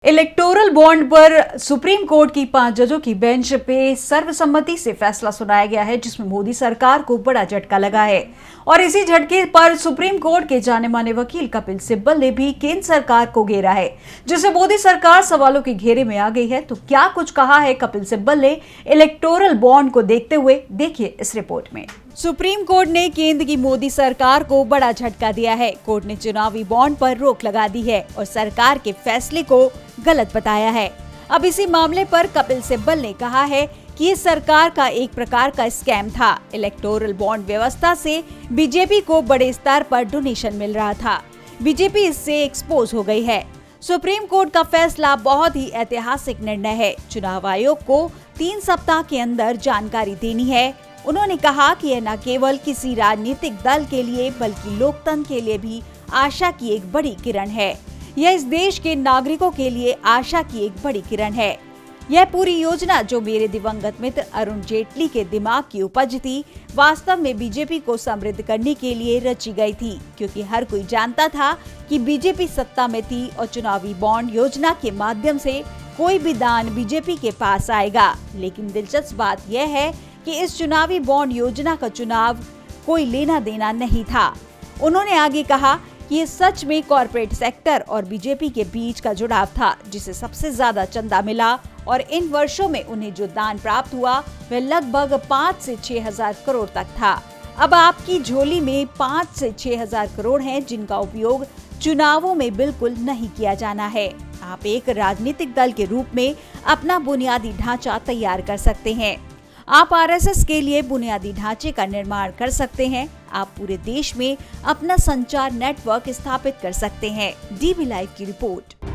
Electoral bond पर supreme court की 5 जजों की बेंच पे सर्वसम्मति से फैसला सुनाया गया है, जिसमें मोदी सरकार को बड़ा झटका लगा है। और इसी झटके पर सुप्रीम कोर्ट के जाने माने वकील कपिल सिब्बल ने भी केंद्र सरकार को घेरा है, जिससे मोदी सरकार सवालों के घेरे में आ गई है। तो क्या कुछ कहा है कपिल सिब्बल ने इलेक्टोरल बॉन्ड को देखते हुए, देखिए इस रिपोर्ट में। सुप्रीम कोर्ट ने केंद्र की मोदी सरकार को बड़ा झटका दिया है। कोर्ट ने चुनावी बॉन्ड पर रोक लगा दी है और सरकार के फैसले को गलत बताया है। अब इसी मामले पर कपिल सिब्बल ने कहा है कि ये सरकार का एक प्रकार का स्कैम था। इलेक्टोरल बॉन्ड व्यवस्था से बीजेपी को बड़े स्तर पर डोनेशन मिल रहा था। बीजेपी इससे एक्सपोज हो गई है। सुप्रीम कोर्ट का फैसला बहुत ही ऐतिहासिक निर्णय है। चुनाव आयोग को 3 सप्ताह के अंदर जानकारी देनी है। उन्होंने कहा कि यह न केवल किसी राजनीतिक दल के लिए बल्कि लोकतंत्र के लिए भी आशा की एक बड़ी किरण है। यह इस देश के नागरिकों के लिए आशा की एक बड़ी किरण है। यह पूरी योजना जो मेरे दिवंगत मित्र अरुण जेटली के दिमाग की उपज थी, वास्तव में बीजेपी को समृद्ध करने के लिए रची गई थी, क्योंकि हर कोई जानता था कि बीजेपी सत्ता में थी और चुनावी बॉन्ड योजना के माध्यम से कोई भी दान बीजेपी के पास आएगा। लेकिन दिलचस्प बात यह है कि इस चुनावी बॉन्ड योजना का चुनाव कोई लेना देना नहीं था। उन्होंने आगे कहा कि ये सच में कॉर्पोरेट सेक्टर और बीजेपी के बीच का जुड़ाव था, जिसे सबसे ज्यादा चंदा मिला और इन वर्षों में उन्हें जो दान प्राप्त हुआ वह लगभग 5 से 6 हजार करोड़ तक था। अब आपकी झोली में 5 से 6 हजार करोड़ हैं, जिनका उपयोग चुनावों में बिल्कुल नहीं किया जाना है। आप एक राजनीतिक दल के रूप में अपना बुनियादी ढांचा तैयार कर सकते हैं। आप आरएसएस के लिए बुनियादी ढांचे का निर्माण कर सकते हैं। आप पूरे देश में अपना संचार नेटवर्क स्थापित कर सकते हैं। डीबी लाइव की रिपोर्ट।